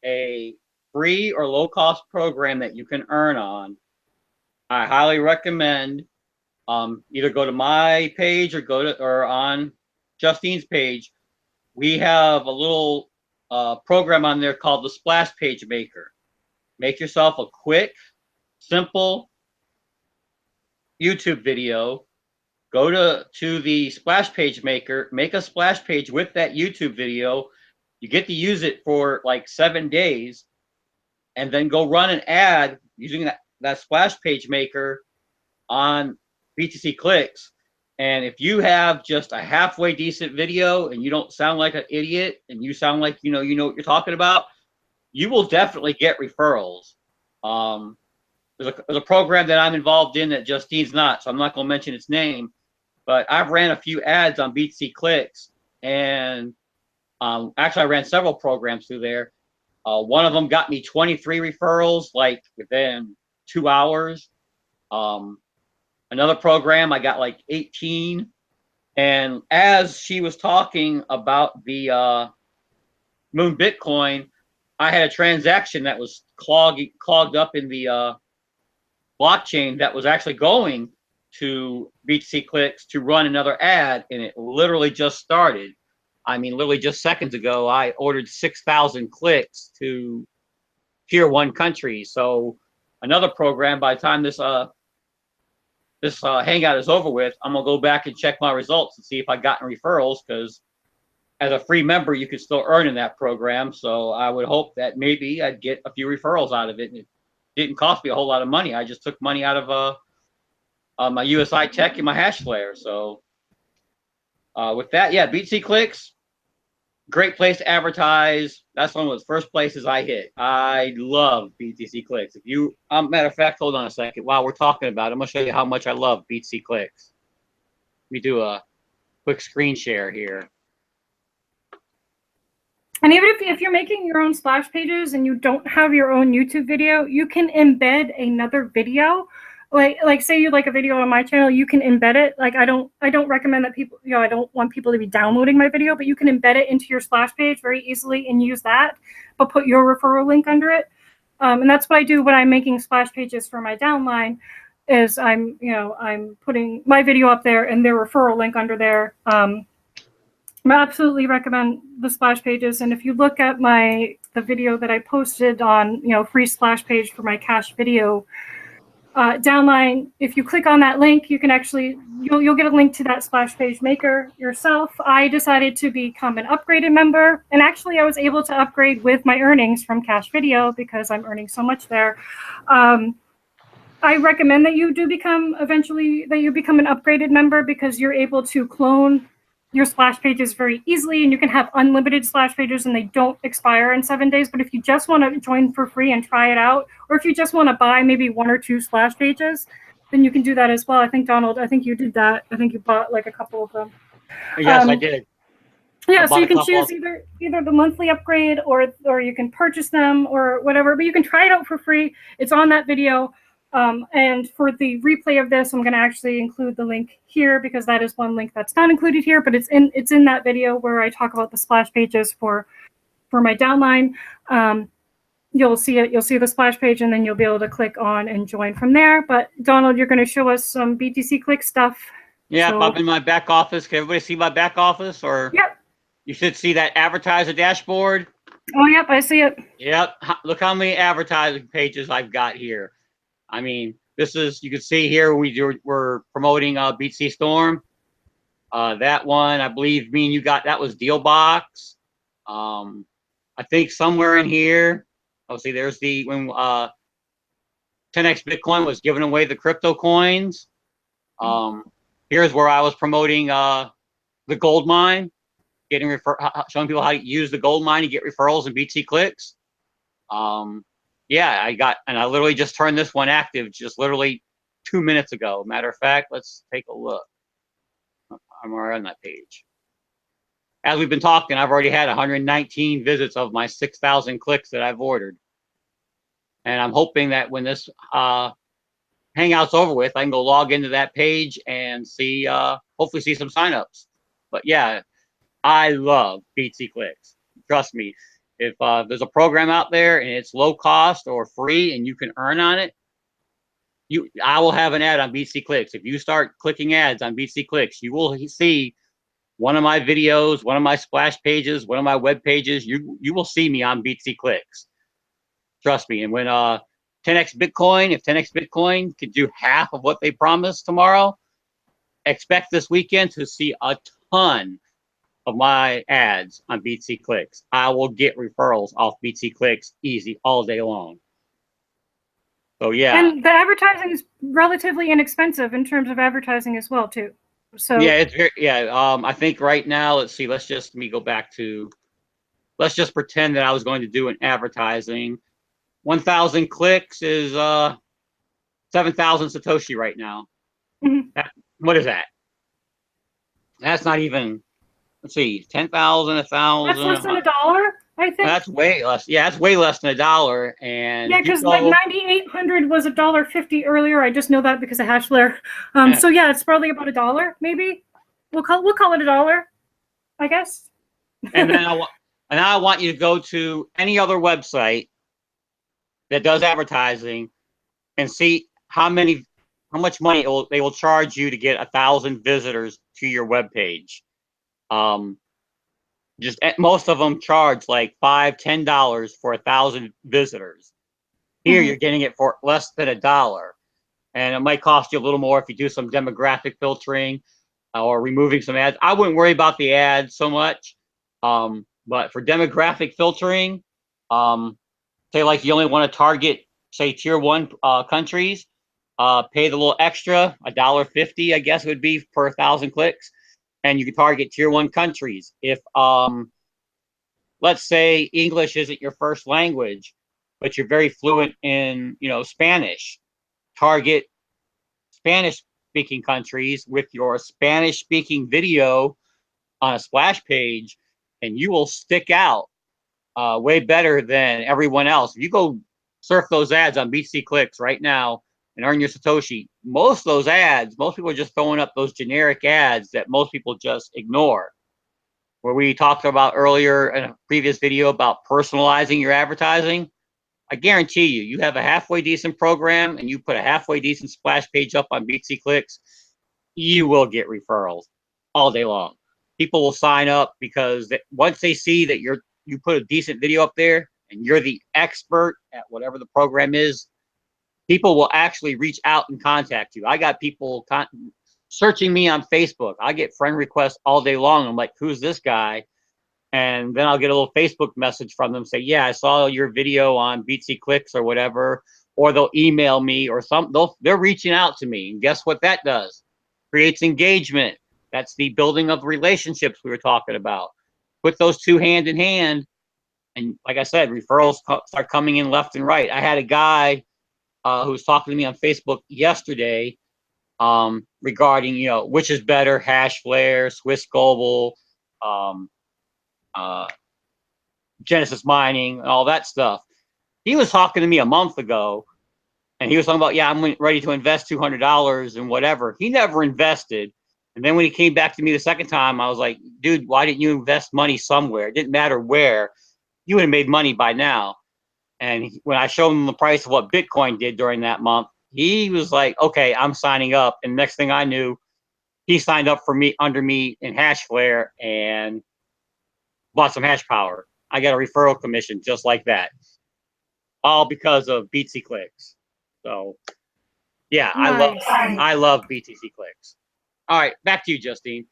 Speaker 1: a free or low-cost program that you can earn on, I highly recommend either go to my page or on Justine's page. We have a little program on there called the Splash Page Maker. Make yourself a quick, simple YouTube video. Go to the Splash Page Maker, make a splash page with that YouTube video. You get to use it for like 7 days, and then go run an ad using that Splash Page Maker on BTC Clicks. And if you have just a halfway decent video and you don't sound like an idiot and you sound like you know what you're talking about, you will definitely get referrals. There's a program that I'm involved in that Justine's not, so I'm not going to mention its name, but I've ran a few ads on BTC Clicks, and actually I ran several programs through there. One of them got me 23 referrals like within 2 hours. Another program I got like 18. And as she was talking about the Moon Bitcoin, I had a transaction that was clogged up in the blockchain that was actually going to BTC Clicks to run another ad, and it literally just started. I mean, literally just seconds ago, I ordered 6,000 clicks to Tier 1 country. So another program, by the time this hangout is over with, I'm going to go back and check my results and see if I got any referrals, because as a free member, you could still earn in that program. So I would hope that maybe I'd get a few referrals out of it. And it didn't cost me a whole lot of money. I just took money out of my USI Tech and my Hashlare. So with that, yeah, BTC Clicks, great place to advertise. That's one of the first places I hit. I love BTC Clicks. If you, matter of fact, hold on a second. While we're talking about it, I'm gonna show you how much I love BTC Clicks. Let me do a quick screen share here.
Speaker 2: And even if you're making your own splash pages and you don't have your own YouTube video, you can embed another video. Like say you like a video on my channel, you can embed it. Like I don't recommend that people, I don't want people to be downloading my video, but you can embed it into your splash page very easily and use that, but put your referral link under it. And that's what I do when I'm making splash pages for my downline, is I'm putting my video up there and their referral link under there. I absolutely recommend the splash pages. And if you look at the video that I posted on, free splash page for my cash video downline, if you click on that link, you can actually, you'll get a link to that splash page maker yourself. I decided to become an upgraded member, and actually I was able to upgrade with my earnings from cash video because I'm earning so much there. I recommend that you do become an upgraded member, because you're able to clone your splash pages very easily, and you can have unlimited splash pages and they don't expire in 7 days. But if you just want to join for free and try it out, or if you just want to buy maybe 1 or 2 splash pages, then you can do that as well. I think, Donald, I think you did that. I think you bought like a couple of them.
Speaker 1: Yes, I did.
Speaker 2: Yeah, so you can choose either the monthly upgrade or you can purchase them or whatever, but you can try it out for free. It's on that video. And for the replay of this, I'm going to actually include the link here, because that is one link that's not included here, but it's in that video where I talk about the splash pages for my downline. You'll see it. You'll see the splash page, and then you'll be able to click on and join from there. But Donald, you're going to show us some BTC Click stuff.
Speaker 1: Yeah,
Speaker 2: So,
Speaker 1: I'm in my back office. Can everybody see my back office? Or
Speaker 2: yep.
Speaker 1: you should see that advertiser dashboard.
Speaker 2: Oh, yep, I see it.
Speaker 1: Yep. Look how many advertising pages I've got here. I mean, this is, you can see here, we're promoting BTC Storm. That one, I believe me and you got, that was Deal Box. I think somewhere in here, oh, see, there's the, when 10x Bitcoin was giving away the crypto coins. Here's where I was promoting the gold mine, showing people how to use the gold mine to get referrals and BTC Clicks. Yeah, I literally just turned this one active just literally 2 minutes ago. Matter of fact, let's take a look. I'm already on that page. As we've been talking, I've already had 119 visits of my 6,000 clicks that I've ordered. And I'm hoping that when this hangout's over with, I can go log into that page and see, hopefully see some signups. But yeah, I love BTC Clicks. Trust me, if there's a program out there and it's low cost or free and you can earn on it, I will have an ad on BTC Clicks. If you start clicking ads on BTC Clicks, you will see one of my videos, one of my splash pages, one of my web pages. You will see me on BTC Clicks. Trust me. And when 10x Bitcoin, if 10x Bitcoin could do half of what they promised tomorrow, expect this weekend to see a ton of my ads on BTC Clicks. I will get referrals off BTC Clicks easy all day long. So yeah.
Speaker 2: And the advertising is relatively inexpensive in terms of advertising as well, too. So
Speaker 1: yeah, it's very, yeah. I think right now, let's see. Let me go back to. Let's just pretend that I was going to do an advertising. 1,000 clicks is 7,000 Satoshi right now. What is that? That's not even. Let's see, 10,000, 1,000.
Speaker 2: That's less than $1, I think.
Speaker 1: That's way less. Yeah, that's way less than $1. And
Speaker 2: yeah, because like 9,800 was $1.50 earlier. I just know that because of Hashlare. So yeah, it's probably about $1, maybe. We'll call it $1, I guess.
Speaker 1: And then I want you to go to any other website that does advertising and see how much money they will charge you to get 1,000 visitors to your web page. Just most of them charge like $5, $10 for 1,000 visitors. Here you're getting it for less than $1, and it might cost you a little more if you do some demographic filtering or removing some ads. I wouldn't worry about the ads so much, but for demographic filtering, say like you only want to target say tier 1 countries, pay the little extra $1.50, I guess it would be per 1,000 clicks. And you can target tier 1 countries. If, let's say English isn't your first language, but you're very fluent in, Spanish, target Spanish-speaking countries with your Spanish-speaking video on a splash page, and you will stick out way better than everyone else. If you go surf those ads on BTC Clicks right now and earn your Satoshi, most of those ads, most people are just throwing up those generic ads that most people just ignore. Where we talked about earlier in a previous video about personalizing your advertising, I guarantee you have a halfway decent program and you put a halfway decent splash page up on BTC Clicks, you will get referrals all day long. People will sign up because once they see that you put a decent video up there and you're the expert at whatever the program is, people will actually reach out and contact you. I got people searching me on Facebook. I get friend requests all day long. I'm like, who's this guy? And then I'll get a little Facebook message from them, say, yeah, I saw your video on BTC Clicks or whatever. Or they'll email me or they're reaching out to me. And guess what that does? Creates engagement. That's the building of relationships we were talking about. Put those two hand in hand. And like I said, referrals start coming in left and right. I had a guy who was talking to me on Facebook yesterday regarding, which is better, Hashlare, Swiss Global, Genesis Mining, and all that stuff. He was talking to me a month ago, and he was talking about, yeah, I'm ready to invest $200 and whatever. He never invested. And then when he came back to me the second time, I was like, dude, why didn't you invest money somewhere? It didn't matter where. You would have made money by now. And when I showed him the price of what Bitcoin did during that month, he was like, okay, I'm signing up. And next thing I knew, he signed up for me under me in Hashlare and bought some hash power. I got a referral commission just like that, all because of BTC Clicks. So yeah,
Speaker 2: Nice.
Speaker 1: I love BTC Clicks. All right, back to you, Justine.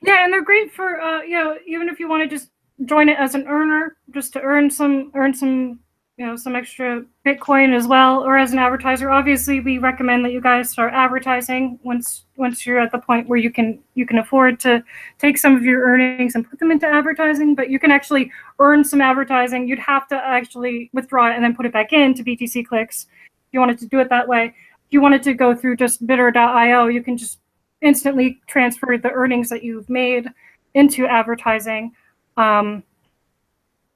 Speaker 2: Yeah, and they're great for you know, even if you want to just join it as an earner, just to earn some you know, some extra Bitcoin as well, or as an advertiser. Obviously, we recommend that you guys start advertising once you're at the point where you can afford to take some of your earnings and put them into advertising. But you can actually earn some advertising. You'd have to actually withdraw it and then put it back into BTC Clicks if you wanted to do it that way. If you wanted to go through just bidder.io, you can just instantly transfer the earnings that you've made into advertising.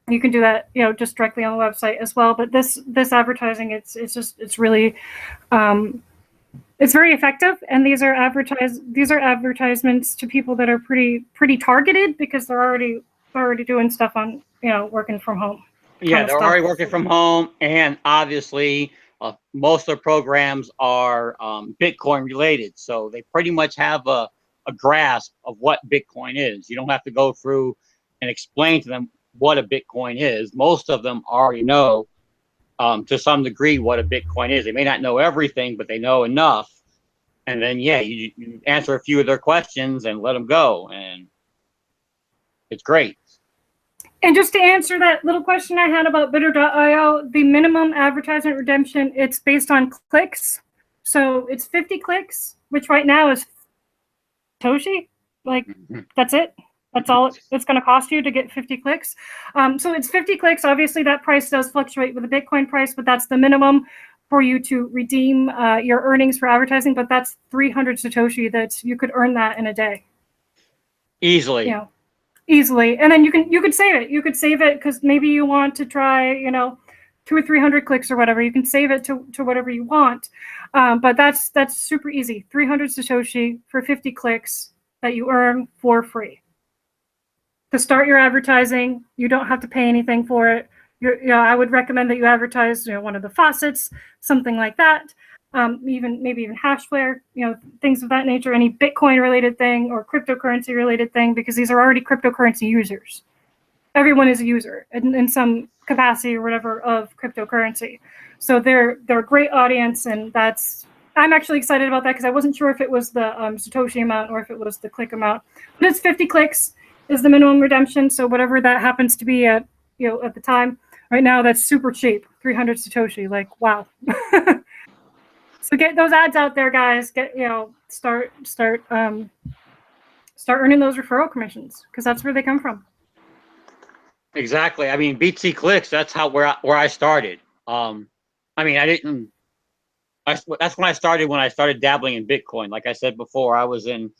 Speaker 2: You can do that, you know, just directly on the website as well. But this advertising, it's really, it's very effective. And these are advertisements to people that are pretty targeted, because they're already doing stuff on, you know, working from home.
Speaker 1: Yeah, they're already working from home, and obviously most of the programs are Bitcoin related, so they pretty much have a grasp of what Bitcoin is. You don't have to go through and explain to them what a Bitcoin is. Most of them already know to some degree what a Bitcoin is. They may not know everything, but they know enough. And then, yeah, you answer a few of their questions and let them go, and it's great.
Speaker 2: And just to answer that little question I had about bidder.io, the minimum advertisement redemption, it's based on clicks. So it's 50 clicks, which right now is Satoshi. Like, that's it. That's all it's going to cost you to get 50 clicks. So it's 50 clicks. Obviously, that price does fluctuate with the Bitcoin price, but that's the minimum for you to redeem your earnings for advertising. But that's 300 Satoshi. That you could earn that in a day.
Speaker 1: Easily.
Speaker 2: You know, easily. And then you could save it. You could save it because maybe you want to try, you know, 200 or 300 clicks or whatever. You can save it to whatever you want. But that's super easy. 300 Satoshi for 50 clicks that you earn for free. To start your advertising, you don't have to pay anything for it. You know, I would recommend that you advertise, you know, one of the Faucets, something like that. Maybe even Hashlare, you know, things of that nature, any Bitcoin related thing or cryptocurrency related thing, because these are already cryptocurrency users. Everyone is a user in some capacity or whatever of cryptocurrency. So they're a great audience, and I'm actually excited about that because I wasn't sure if it was the Satoshi amount or if it was the click amount. But it's 50 clicks is the minimum redemption. So whatever that happens to be at, you know, at the time. Right now, that's super cheap. 300 Satoshi. Like, wow. So get those ads out there, guys. Get, you know, start earning those referral commissions, because that's where they come from.
Speaker 1: Exactly. I mean, BTC Clicks, that's where I started. I mean, that's when I started dabbling in Bitcoin. Like I said before, I was in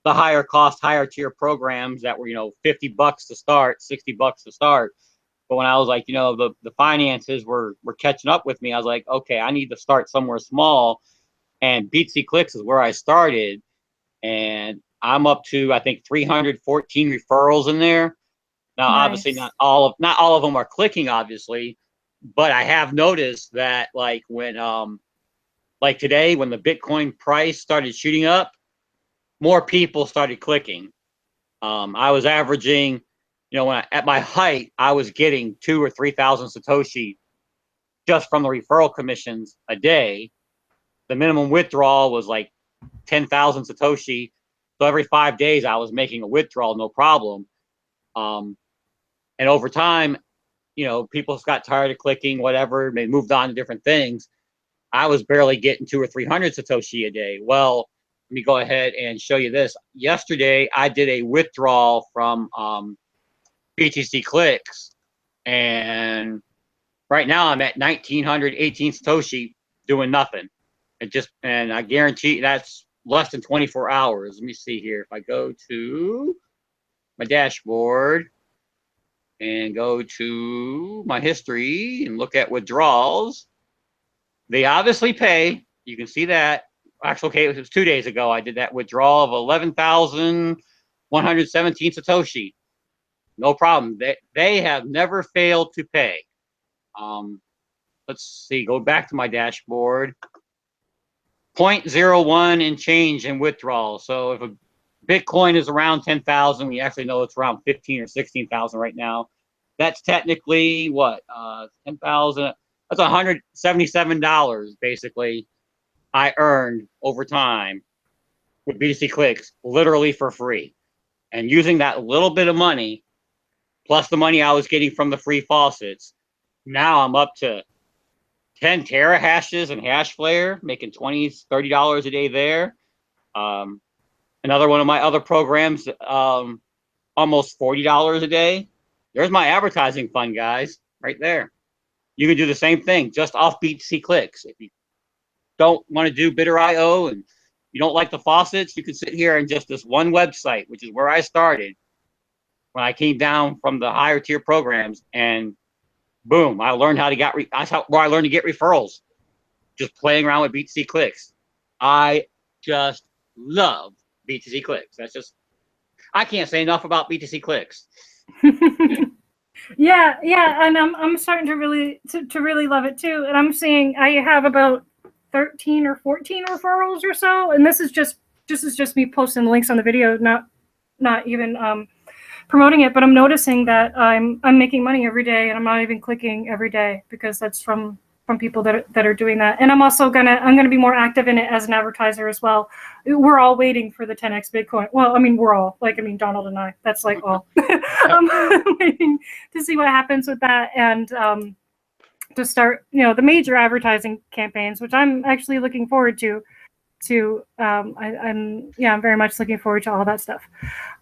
Speaker 1: the higher cost, higher tier programs that were, you know, $50 to start, $60 to start. But when I was like, you know, the finances were catching up with me, I was like, okay, I need to start somewhere small. And BTC Clicks is where I started. And I'm up to, I think, 314 referrals in there. Now,
Speaker 2: Nice.
Speaker 1: Obviously, not all of them are clicking, obviously, but I have noticed that, like, when like today, when the Bitcoin price started shooting up, more people started clicking. I was averaging, you know, at my height, I was getting 2,000 or 3,000 Satoshi just from the referral commissions a day. The minimum withdrawal was like 10,000 Satoshi. So every 5 days, I was making a withdrawal, no problem. And over time, you know, people got tired of clicking, whatever, they moved on to different things. I was barely getting 200 or 300 Satoshi a day. Well, let me go ahead and show you this. Yesterday, I did a withdrawal from BTC Clicks, and right now I'm at 1,918 Satoshi doing nothing. And I guarantee that's less than 24 hours. Let me see here. If I go to my dashboard and go to my history and look at withdrawals, they obviously pay. You can see that. Actually, okay, it was 2 days ago. I did that withdrawal of 11,117 Satoshi. No problem. They have never failed to pay. Let's see. Go back to my dashboard. 0.01 and change in withdrawal. So if a Bitcoin is around 10,000, we actually know it's around 15 or 16,000 right now. That's technically what, 10,000. That's $177 basically I earned over time with BTC Clicks, literally for free. And using that little bit of money, plus the money I was getting from the free faucets, now I'm up to 10 terahashes and Hashlare, making $20, $30 a day there. Another one of my other programs, almost $40 a day. There's my advertising fund, guys, right there. You can do the same thing just off BTC Clicks. If you don't want to do Bitter.io and you don't like the faucets, you can sit here and just this one website, which is where I started when I came down from the higher tier programs, and boom, I learned how to get, that's where I learned to get referrals, just playing around with BTC Clicks. I just love BTC Clicks. That's just, I can't say enough about BTC Clicks.
Speaker 2: Yeah, and I'm starting to really really love it too. And I'm seeing I have about 13 or 14 referrals or so, and this is just me posting the links on the video, not even promoting it. But I'm noticing that I'm making money every day, and I'm not even clicking every day because that's from people that are doing that. And I'm also gonna be more active in it as an advertiser as well. We're all waiting for the 10x Bitcoin. Well, I mean, we're all Donald and I. That's like all. I'm waiting to see what happens with that, and to start, the major advertising campaigns, which I'm actually looking forward to. I'm very much looking forward to all that stuff.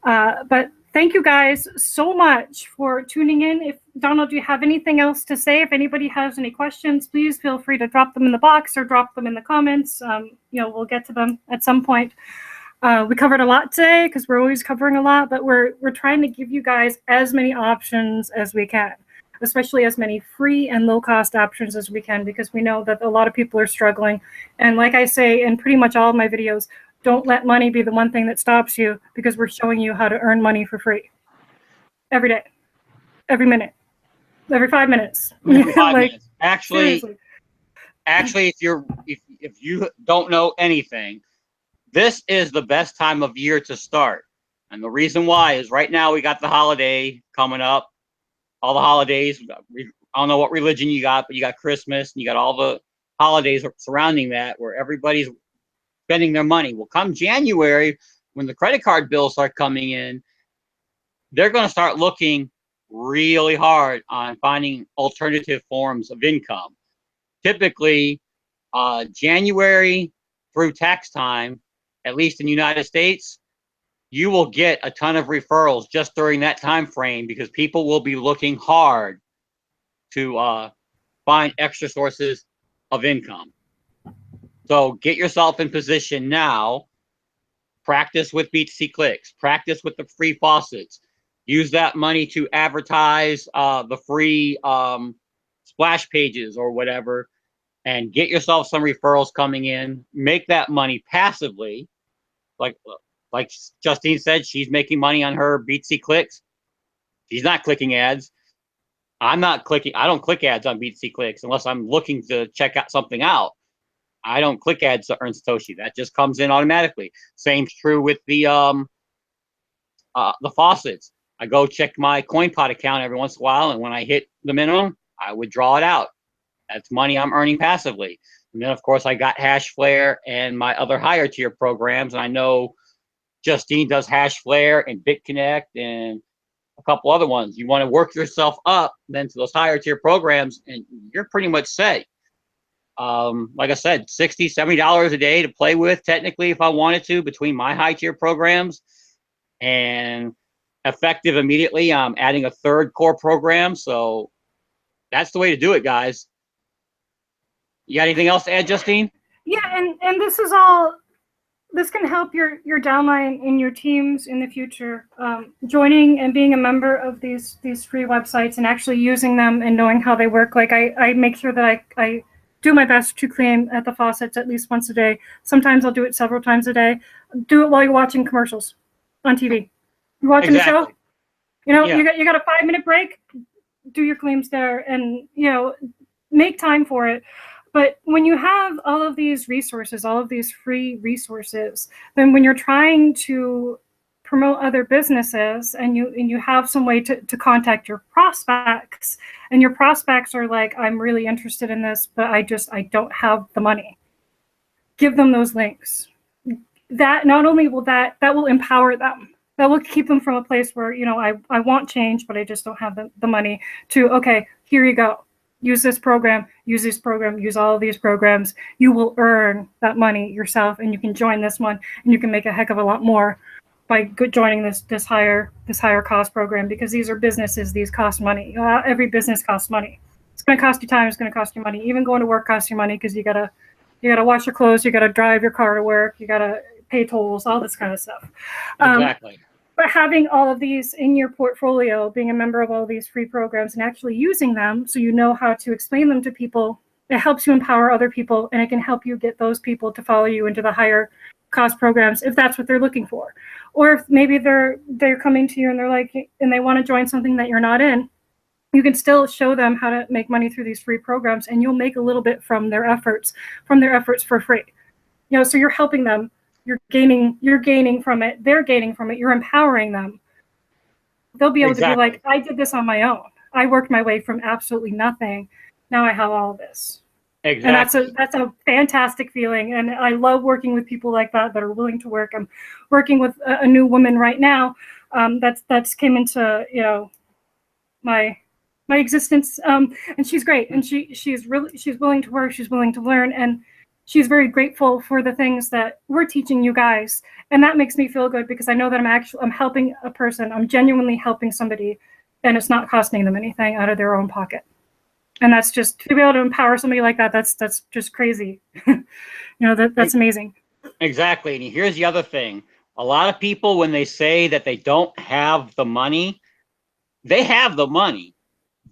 Speaker 2: But thank you guys so much for tuning in. If Donald, do you have anything else to say? If anybody has any questions, please feel free to drop them in the box or drop them in the comments. We'll get to them at some point. We covered a lot today because we're always covering a lot, but we're trying to give you guys as many options as we can, especially as many free and low-cost options as we can, because we know that a lot of people are struggling. And like I say in pretty much all of my videos, don't let money be the one thing that stops you, because we're showing you how to earn money for free every day, every minute, every 5 minutes.
Speaker 1: Every 5 minutes. Actually, if you don't know anything, this is the best time of year to start. And the reason why is right now we got the holiday coming up. All the holidays, I don't know what religion you got, but you got Christmas and you got all the holidays surrounding that where everybody's spending their money. Well, come January, when the credit card bills start coming in, they're going to start looking really hard on finding alternative forms of income. Typically, January through tax time, at least in the United States, you will get a ton of referrals just during that time frame, because people will be looking hard to find extra sources of income. So get yourself in position now. Practice with BTC Clicks. Practice with the free faucets. Use that money to advertise the free splash pages or whatever, and get yourself some referrals coming in. Make that money passively. Like Justine said, she's making money on her BTC Clicks. She's not clicking ads. I'm not clicking. I don't click ads on BTC Clicks unless I'm looking to check out something out. I don't click ads to earn Satoshi. That just comes in automatically. Same's true with the faucets. I go check my CoinPot account every once in a while, and when I hit the minimum, I withdraw it out. That's money I'm earning passively. And then, of course, I got Hashlare and my other higher tier programs, and I know Justine does Hashlare and BitConnect and a couple other ones. You want to work yourself up then to those higher tier programs, and you're pretty much set. Like I said, $60, $70 a day to play with, technically, if I wanted to, between my high tier programs. And effective immediately, I'm adding a third core program. So that's the way to do it, guys. You got anything else to add, Justine?
Speaker 2: Yeah, and this is all, this can help your downline and your teams in the future. Joining and being a member of these free websites and actually using them and knowing how they work. Like I make sure that I do my best to clean at the faucets at least once a day. Sometimes I'll do it several times a day. Do it while you're watching commercials on TV. You're watching the show, you got a 5-minute break, do your claims there, and make time for it. But when you have all of these resources, all of these free resources, then when you're trying to promote other businesses and you have some way to contact your prospects, and your prospects are like, I'm really interested in this, but I don't have the money. Give them those links. That not only will that will empower them, that will keep them from a place where, you know, I want change, but I just don't have the money, to, okay, here you go. Use this program, use this program, use all of these programs. You will earn that money yourself, and you can join this one, and you can make a heck of a lot more by joining this higher cost program, because these are businesses. These cost money. Every business costs money. It's going to cost you time. It's going to cost you money. Even going to work costs you money, because you gotta wash your clothes. You gotta drive your car to work. You gotta pay tolls. All this kind of stuff.
Speaker 1: Exactly.
Speaker 2: But having all of these in your portfolio, being a member of all of these free programs and actually using them, so you know how to explain them to people, it helps you empower other people, and it can help you get those people to follow you into the higher cost programs if that's what they're looking for. Or if maybe they're coming to you and they're like, and they want to join something that you're not in, you can still show them how to make money through these free programs, and you'll make a little bit from their efforts for free. You know, so you're helping them. You're gaining from it. They're gaining from it. You're empowering them. They'll be able to be like, I did this on my own. I worked my way from absolutely nothing. Now I have all this. Exactly. And that's a fantastic feeling. And I love working with people like that are willing to work. I'm working with a new woman right now that's came into, you know, my existence. And she's great. And she's willing to work. She's willing to learn. And she's very grateful for the things that we're teaching you guys. And that makes me feel good, because I know that I'm helping a person. I'm genuinely helping somebody, and it's not costing them anything out of their own pocket. And that's just, to be able to empower somebody like that, that's just crazy. You know, that's amazing.
Speaker 1: Exactly. And here's the other thing. A lot of people, when they say that they don't have the money, they have the money.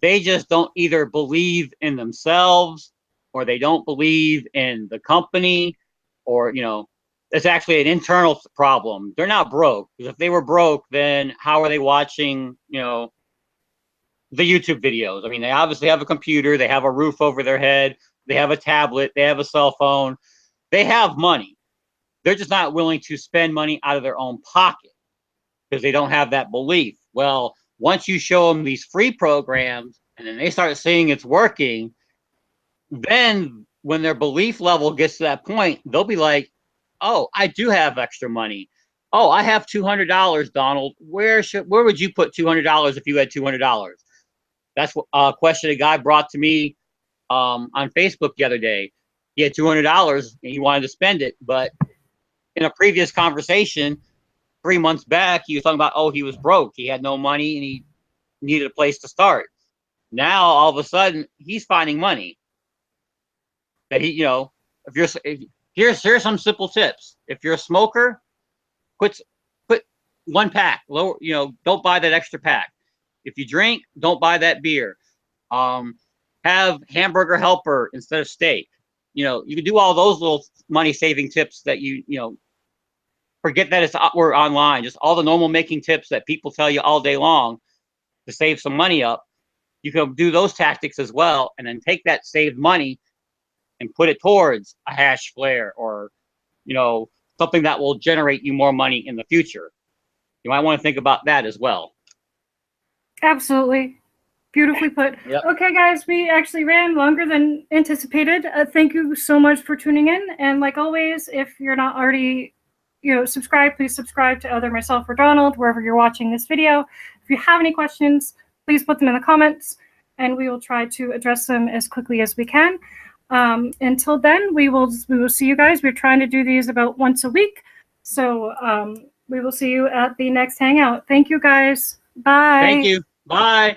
Speaker 1: They just don't either believe in themselves, or they don't believe in the company, or, you know, it's actually an internal problem. They're not broke, because if they were broke, then how are they watching, you know, the YouTube videos? I mean, they obviously have a computer, they have a roof over their head, they have a tablet, they have a cell phone, they have money. They're just not willing to spend money out of their own pocket because they don't have that belief. Well, once you show them these free programs and then they start seeing it's working, then when their belief level gets to that point, they'll be like, oh, I do have extra money. Oh, I have $200, Donald. Where would you put $200 if you had $200? That's a question a guy brought to me on Facebook the other day. He had $200 and he wanted to spend it, but in a previous conversation 3 months back, he was talking about, oh, he was broke. He had no money and he needed a place to start. Now, all of a sudden, he's finding money. That he, you know, here's some simple tips. If you're a smoker, quit one pack. Lower, you know, don't buy that extra pack. If you drink, don't buy that beer. Have hamburger helper instead of steak. You know, you can do all those little money saving tips that you know. Forget that we're online. Just all the normal making tips that people tell you all day long to save some money up. You can do those tactics as well, and then take that saved money and put it towards a Hashlare, or, you know, something that will generate you more money in the future. You might want to think about that as well. Absolutely.
Speaker 2: Beautifully put. Yep. Okay, guys, we actually ran longer than anticipated. Thank you so much for tuning in. And like always, if you're not already, you know, subscribed, please subscribe to either myself or Donald, wherever you're watching this video. If you have any questions, please put them in the comments, and we will try to address them as quickly as we can. Until then, we will see you guys. We're trying to do these about once a week. So we will see you at the next hangout. Thank you, guys. Bye.
Speaker 1: Thank you. Bye.